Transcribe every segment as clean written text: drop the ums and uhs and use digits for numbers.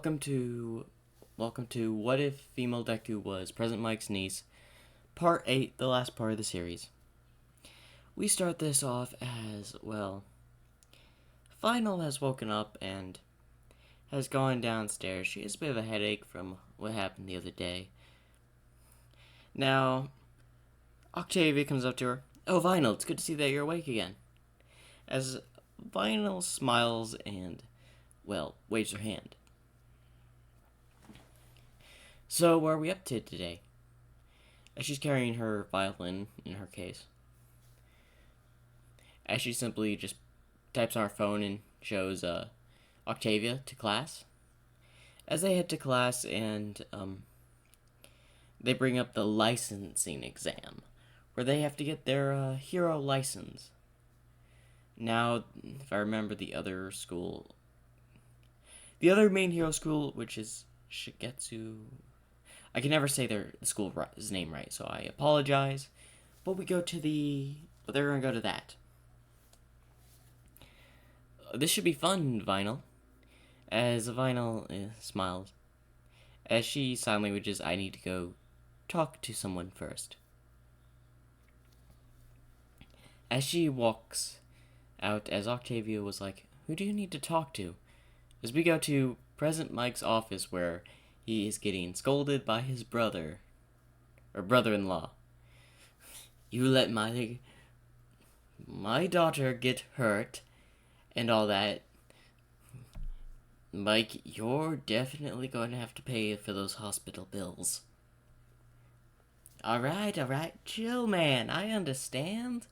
welcome to What If Fem Deku Was President Mike's Niece, Part 8, the last part of the series. We start this off as, Final has woken up and has gone downstairs. She has a bit of a headache from what happened the other day. Now, Octavia comes up to her. "Oh, Vinyl, it's good to see that you're awake again." As Vinyl smiles and, waves her hand. "So, what are we up to today?" As she's carrying her violin in her case. As she simply just types on her phone and shows Octavia to class. As they head to class and they bring up the licensing exam, where they have to get their hero license. Now, if I remember the other main hero school, which is Shigetsu. I can never say the school's name right, so I apologize. But they're gonna go to that. This should be fun, Vinyl. As Vinyl smiles. As she sign languages, "I need to go talk to someone first." As she walks out, as Octavia was like, "Who do you need to talk to?" As we go to President Mike's office, where he is getting scolded by his brother, or brother-in-law. "You let my daughter get hurt, and all that. Mike, you're definitely going to have to pay for those hospital bills." Alright, chill, man, I understand."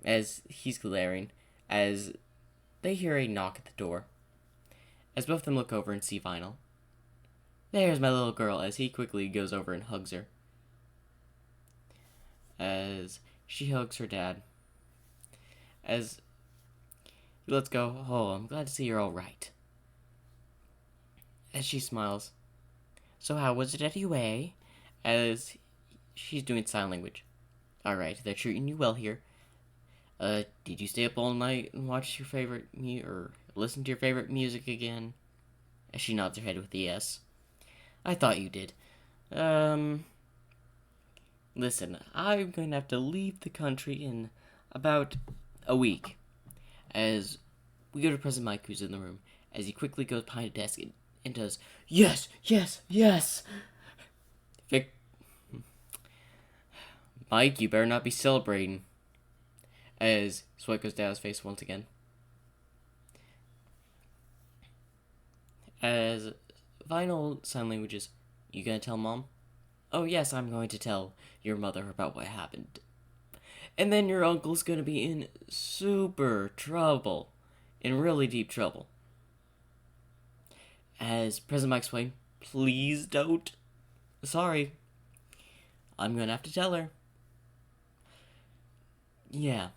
As he's glaring, as they hear a knock at the door. As both of them look over and see Vinyl. "There's my little girl," as he quickly goes over and hugs her. As she hugs her dad. As he lets go, "Oh, I'm glad to see you're alright." As she smiles. "So how was it at UA?" As she's doing sign language. "Alright, they're treating you well here. Did you stay up all night and watch your favorite or listen to your favorite music again?" As she nods her head with a yes. "I thought you did. Listen, I'm going to have to leave the country in about a week." As we go to President Mike, who's in the room, as he quickly goes behind a desk and does, "Yes! Mike, you better not be celebrating." As sweat goes down his face once again. As Vinyl sign languages, "You gonna tell Mom?" "Oh yes, I'm going to tell your mother about what happened. And then your uncle's gonna be in super trouble. In really deep trouble." As President Mike explained, "Please don't. Sorry. I'm gonna have to tell her." "Yeah.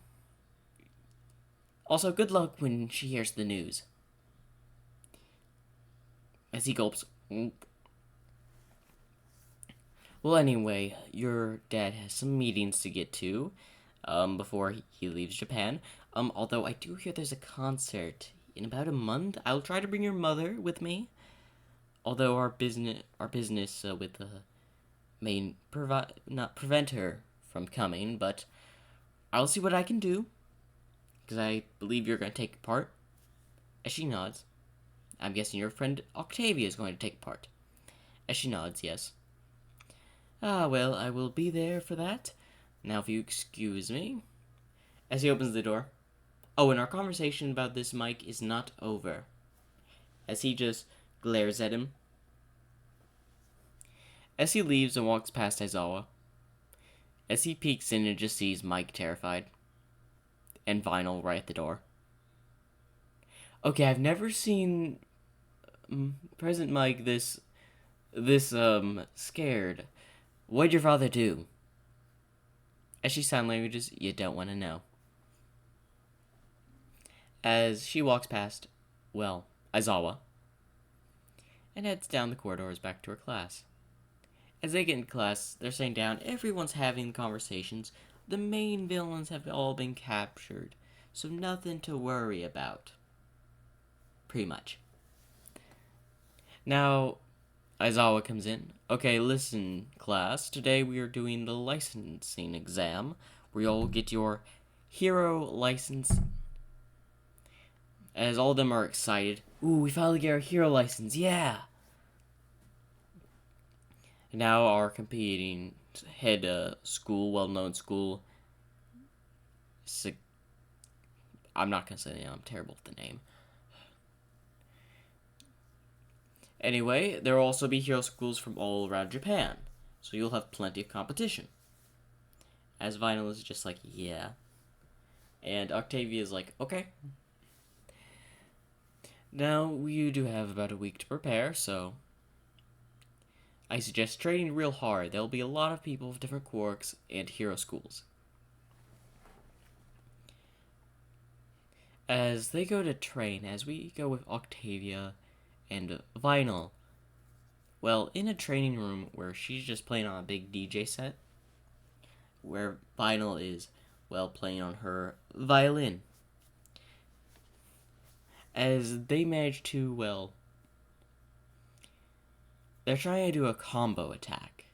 Also, good luck when she hears the news." As he gulps. "Well, anyway, your dad has some meetings to get to before he leaves Japan. Although I do hear there's a concert in about a month. I'll try to bring your mother with me. Although our business with the may not prevent her from coming, but I'll see what I can do. Because I believe you're going to take part." As she nods. "I'm guessing your friend Octavia is going to take part." As she nods, yes. "I will be there for that. Now, if you excuse me." As he opens the door. "Oh, and our conversation about this Mike is not over." As he just glares at him. As he leaves and walks past Aizawa. As he peeks in and just sees Mike terrified. And Vinyl right at the door. Okay, I've never seen President Mike this scared. "What'd your father do?" As she sign languages, "You don't want to know." As she walks past, Aizawa, and heads down the corridors back to her class. As they get in class, they're sitting down, everyone's having conversations. The main villains have all been captured, so nothing to worry about. Pretty much. Now, Aizawa comes in. Okay, listen, class. Today we are doing the licensing exam, where you'll get your hero license. As all of them are excited. Ooh, we finally get our hero license. Yeah! Now our competing head school, well-known school. I'm not gonna say the name. I'm terrible with the name. Anyway, there will also be hero schools from all around Japan, so you'll have plenty of competition. As Vinyl is just like, yeah. And Octavia is like, okay. Now, you do have about a week to prepare, so I suggest training real hard. There'll be a lot of people with different quirks and hero schools. As they go to train, as we go with Octavia and Vinyl, well, in a training room where she's just playing on a big DJ set, where Vinyl is, well, playing on her violin. As they manage to, well, they're trying to do a combo attack.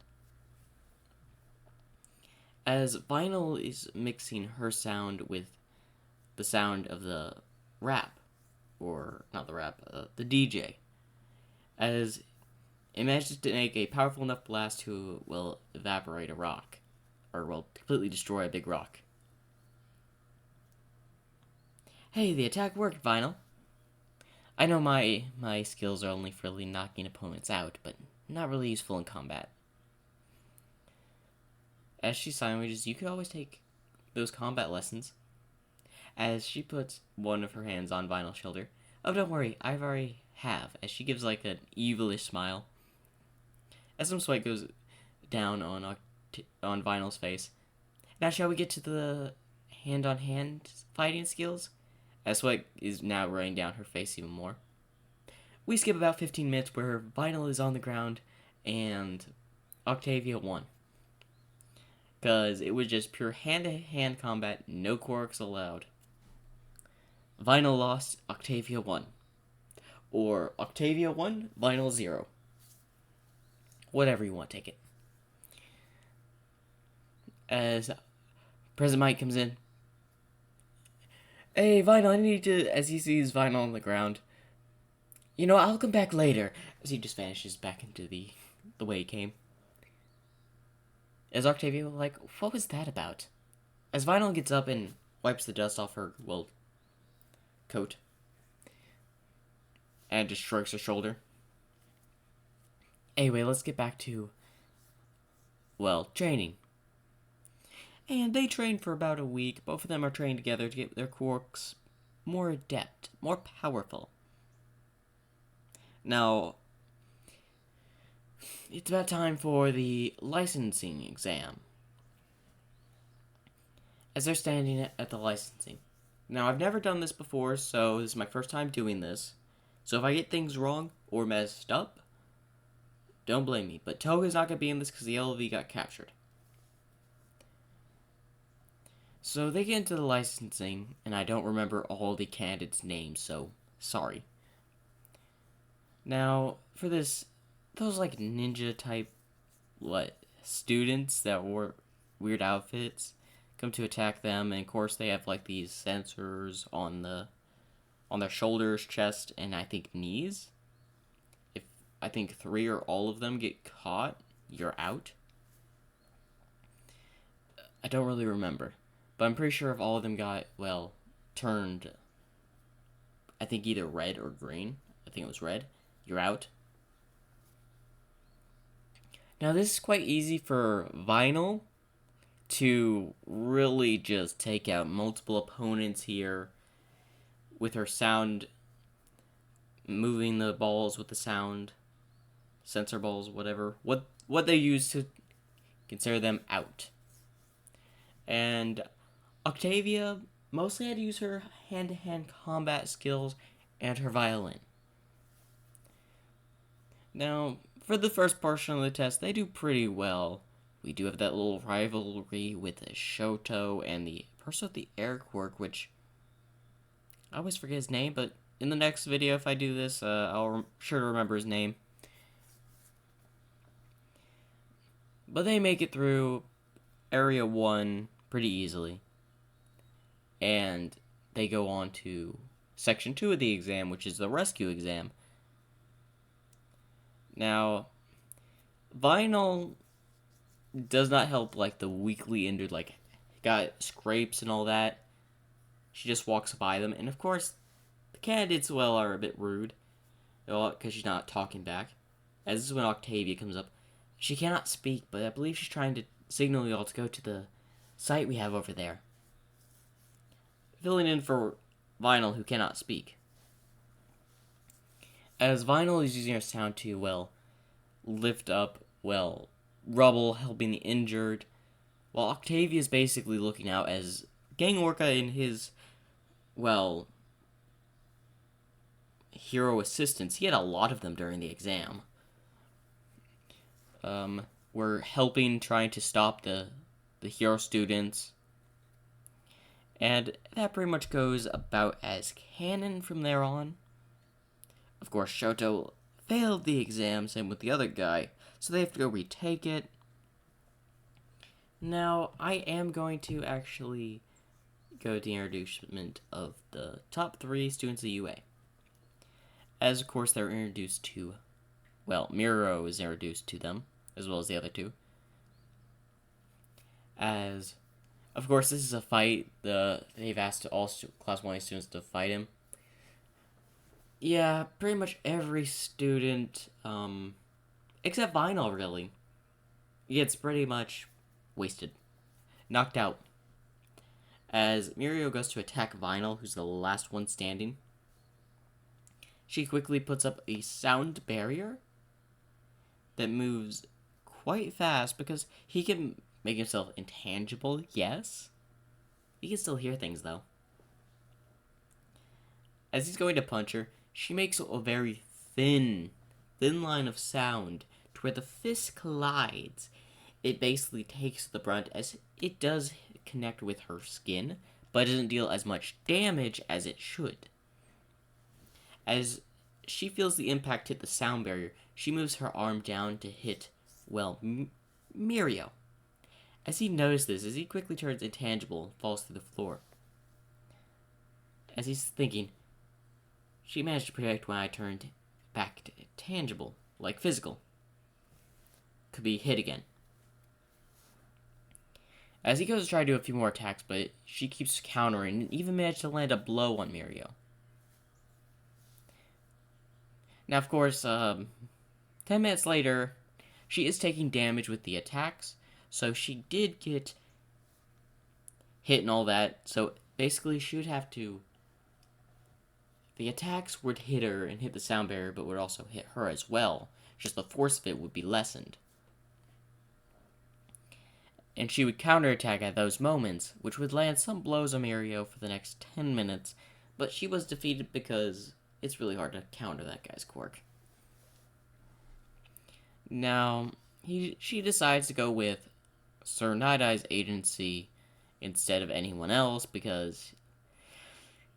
As Vinyl is mixing her sound with the sound of the rap, or not the rap, the DJ, as it manages to make a powerful enough blast to, will evaporate a rock, or will completely destroy a big rock. Hey, the attack worked, Vinyl. I know my skills are only for really knocking opponents out, but not really useful in combat. As she sandwiches, you could always take those combat lessons. As she puts one of her hands on Vinyl's shoulder. Oh, don't worry, I've already have. As she gives like an evilish smile. As some sweat goes down on Vinyl's face. Now shall we get to the hand-on-hand fighting skills? As sweat is now running down her face even more. We skip about 15 minutes where Vinyl is on the ground and Octavia won. Because it was just pure hand-to-hand combat, no quirks allowed. Vinyl lost, Octavia won. Or Octavia won, Vinyl 0. Whatever you want, take it. As President Mike comes in. Hey, Vinyl, I need to... As he sees Vinyl on the ground. You know, I'll come back later. As he just vanishes back into the way he came. As Octavia was like, what was that about? As Vinyl gets up and wipes the dust off her, well, coat. And just shrugs her shoulder. Anyway, let's get back to, well, training. And they train for about a week. Both of them are trained together to get their quirks more adept, more powerful. Now, it's about time for the licensing exam. As they're standing at the licensing. Now, I've never done this before, so this is my first time doing this. So if I get things wrong or messed up, don't blame me. But Toga's not going to be in this because the LV got captured. So they get into the licensing, and I don't remember all the candidates' names, so sorry. Now, for this, those like ninja type, students that wore weird outfits come to attack them, and of course they have like these sensors on their shoulders, chest, and I think knees. If I think 3 or all of them get caught, you're out. I don't really remember, but I'm pretty sure if all of them got, well, turned, I think either red or green, I think it was red, you're out. Now this is quite easy for Vinyl to really just take out multiple opponents here with her sound, moving the balls with the sound, sensor balls, whatever, what they use to consider them out. And Octavia mostly had to use her hand-to-hand combat skills and her violin. Now, for the first portion of the test, they do pretty well. We do have that little rivalry with the Shoto and the person with the air quirk, which I always forget his name, but in the next video, if I do this, I'll sure to remember his name. But they make it through Area 1 pretty easily. And they go on to Section 2 of the exam, which is the rescue exam. Now, Vinyl does not help, like, the weakly injured, like, got scrapes and all that. She just walks by them, and of course, the candidates, well, are a bit rude, because she's not talking back. As this is when Octavia comes up. She cannot speak, but I believe she's trying to signal you all to go to the site we have over there. Filling in for Vinyl, who cannot speak. As Vinyl is using her sound to, well, lift up, well, rubble, helping the injured, while Octavia is basically looking out as Gang Orca and his, well, hero assistants, he had a lot of them during the exam, were helping, trying to stop the hero students. And that pretty much goes about as canon from there on. Of course, Shoto failed the exam, same with the other guy, so they have to go retake it. Now, I am going to actually go to the introducement of the top 3 students of UA. As, of course, they're introduced to, well, Miro is introduced to them, as well as the other 2. As, of course, this is a fight. They've asked all Class 1 students to fight him. Yeah, pretty much every student, except Vinyl, really, gets pretty much wasted. Knocked out. As Mirio goes to attack Vinyl, who's the last one standing, she quickly puts up a sound barrier that moves quite fast because he can make himself intangible, yes. He can still hear things, though. As he's going to punch her, she makes a very thin line of sound to where the fist collides. It basically takes the brunt as it does connect with her skin, but doesn't deal as much damage as it should. As she feels the impact hit the sound barrier, she moves her arm down to hit, well, Mirio. As he notices, as he quickly turns intangible and falls through the floor. As he's thinking, she managed to predict when I turned back to tangible, like physical. Could be hit again. As he goes to try to do a few more attacks, but she keeps countering and even managed to land a blow on Mirio. Now, of course, 10 minutes later, she is taking damage with the attacks, so she did get hit and all that, so basically she would have to... The attacks would hit her and hit the sound barrier, but would also hit her as well, just the force of it would be lessened. And she would counterattack at those moments, which would land some blows on Mirio for the next 10 minutes, but she was defeated because it's really hard to counter that guy's quirk. Now, she decides to go with Sir Night-Eye's agency instead of anyone else because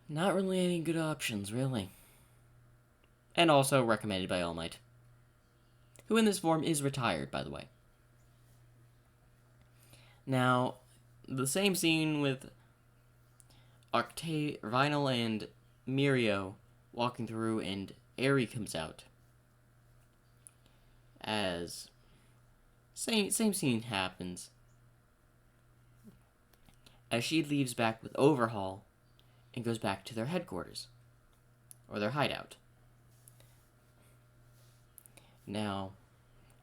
not really any good options, really. And also recommended by All Might, who in this form is retired, by the way. Now, the same scene with Vinyl and Mirio walking through, and Eri comes out. As same scene happens. As she leaves back with Overhaul and goes back to their headquarters, or their hideout. Now,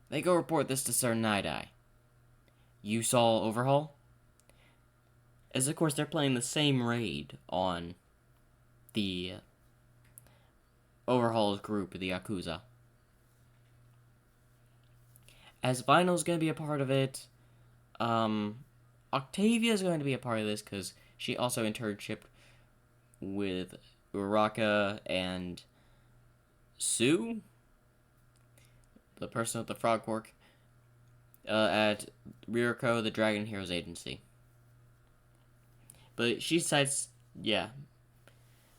they go report this to Sir Night-Eye. You saw Overhaul? As, of course, they're playing the same raid on the Overhaul's group, the Yakuza. As Vinyl's going to be a part of it, Octavia's going to be a part of this because she also internship with Uraka and Sue, the person with the frog quirk, at Ryuko, the Dragon Heroes Agency. But she decides, yeah.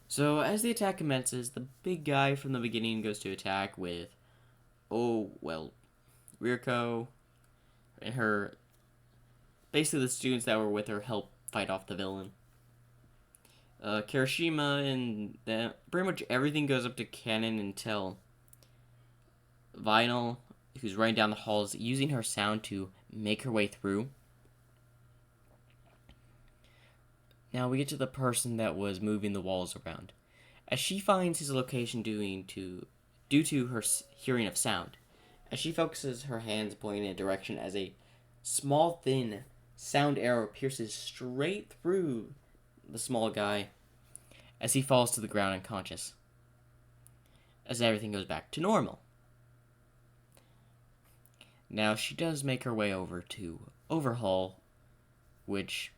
So as the attack commences, the big guy from the beginning goes to attack with, Ryuko, and her basically the students that were with her help fight off the villain. Kirishima and pretty much everything goes up to canon until Vinyl, who's running down the halls, using her sound to make her way through. Now we get to the person that was moving the walls around. As she finds his location due to her hearing of sound, as she focuses her hands pointing in a direction as a small, thin sound arrow pierces straight through the small guy as he falls to the ground unconscious. As everything goes back to normal. Now she does make her way over to Overhaul, which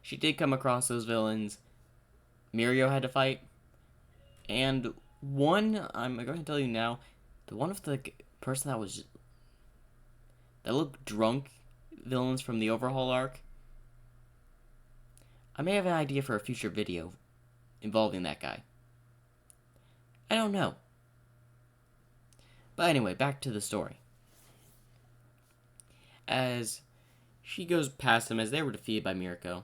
she did come across those villains Mirio had to fight, and one, I'm going to tell you now, the one of the person that looked drunk villains from the Overhaul arc, I may have an idea for a future video involving that guy. I don't know. But anyway, back to the story. As she goes past them, as they were defeated by Mirio.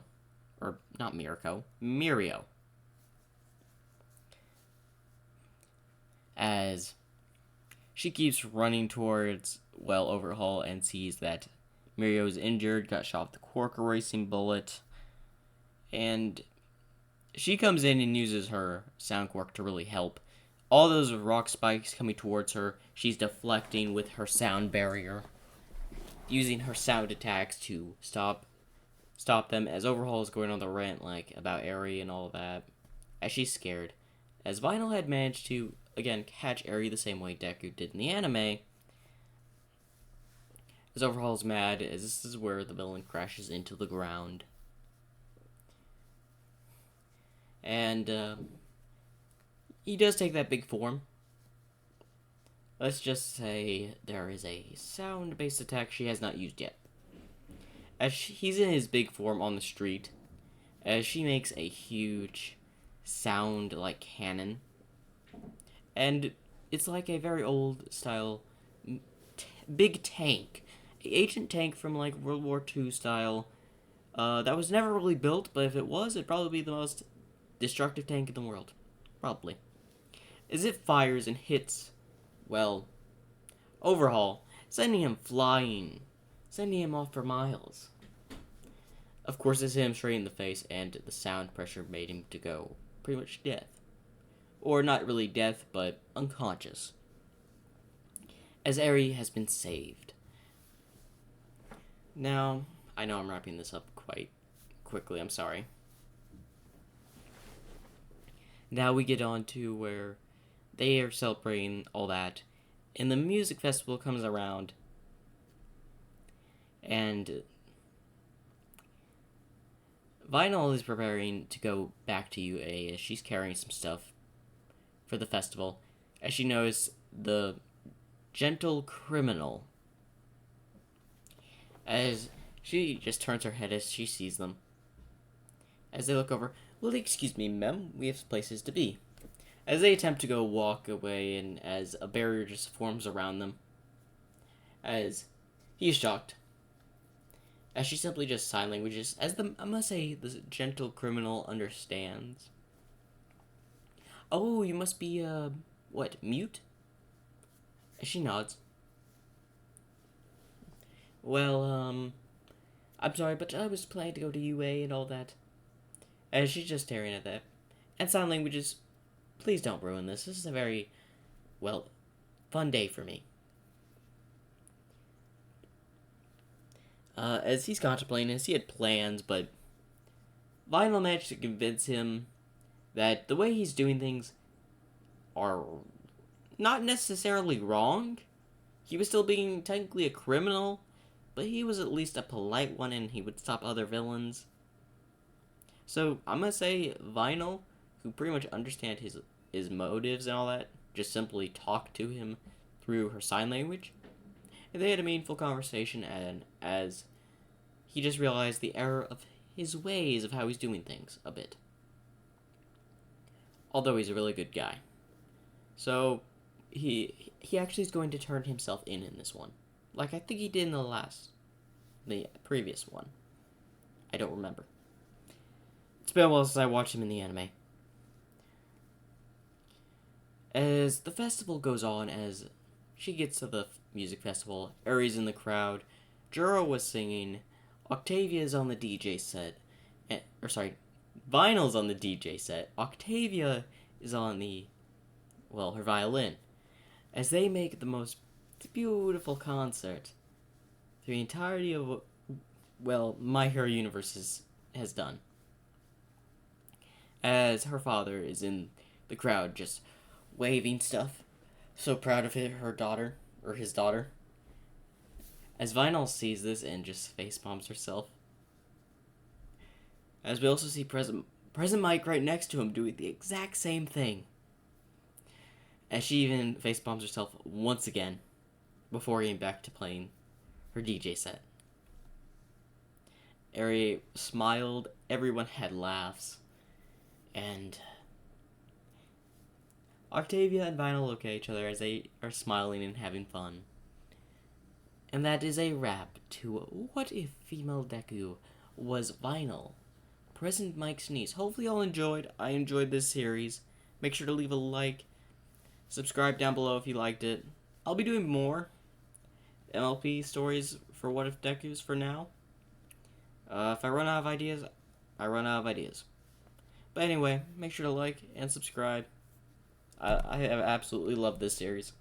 As she keeps running towards, Overhaul and sees that Mirio is injured, got shot with the quark erasing bullet, and she comes in and uses her sound quirk to really help. All those rock spikes coming towards her, she's deflecting with her sound barrier, using her sound attacks to stop them, as Overhaul is going on the rant about Eri and all that, as she's scared. As Vinyl had managed to again catch Eri the same way Deku did in the anime, as Overhaul's mad, as this is where the villain crashes into the ground. And he does take that big form. Let's just say there is a sound-based attack she has not used yet. As he's in his big form on the street, as she makes a huge sound like cannon. And it's like a very old style big tank. An ancient tank from World War II style. That was never really built, but if it was, it'd probably be the most destructive tank in the world. Probably. As it fires and hits, Overhaul, sending him flying, sending him off for miles. Of course, it's hit him straight in the face, and the sound pressure made him to go pretty much death. Or not really death, but unconscious. As Eri has been saved. Now, I know I'm wrapping this up quite quickly, I'm sorry. Now we get on to where they are celebrating all that, and the music festival comes around, and Vinyl is preparing to go back to UA as she's carrying some stuff for the festival, as she knows the gentle criminal, as she just turns her head as she sees them. As they look over, "Well, excuse me, ma'am, we have places to be." As they attempt to go walk away, and as a barrier just forms around them, as he is shocked, as she simply just sign languages, as I must say, the gentle criminal understands. "Oh, you must be, mute?" As she nods. "Well, I'm sorry, but I was planning to go to UA and all that." As she's just staring at that. And sign languages, "Please don't ruin this. This is a very, fun day for me." As he's contemplating this, he had plans, but Vinyl managed to convince him that the way he's doing things are not necessarily wrong. He was still being technically a criminal, but he was at least a polite one, and he would stop other villains. So I'm gonna say Vinyl, who pretty much understand his motives and all that, just simply talked to him through her sign language. And they had a meaningful conversation, and as he just realized the error of his ways of how he's doing things a bit. Although he's a really good guy. So he actually is going to turn himself in this one. like I think he did in the previous one. I don't remember. It's been a while since I watched him in the anime. As the festival goes on, as she gets to the music festival, Ari's in the crowd, Juro was singing, Octavia's on the DJ set, Vinyl's on the DJ set, Octavia is on her violin, as they make the most beautiful concert the entirety of, My Hero Universe has done. As her father is in the crowd just waving stuff, so proud of his daughter. As Vinyl sees this and just facepalms herself. As we also see Present Mike right next to him doing the exact same thing. As she even facepalms herself once again before getting back to playing her DJ set. Ari smiled, everyone had laughs, and Octavia and Vinyl look at each other as they are smiling and having fun. And that is a wrap to What If Female Deku Was Vinyl, Present Mike's niece. Hopefully you all enjoyed. I enjoyed this series. Make sure to leave a like. Subscribe down below if you liked it. I'll be doing more MLP stories for What If Deku's for now. If I run out of ideas, I run out of ideas. But anyway, make sure to like and subscribe. I have absolutely loved this series.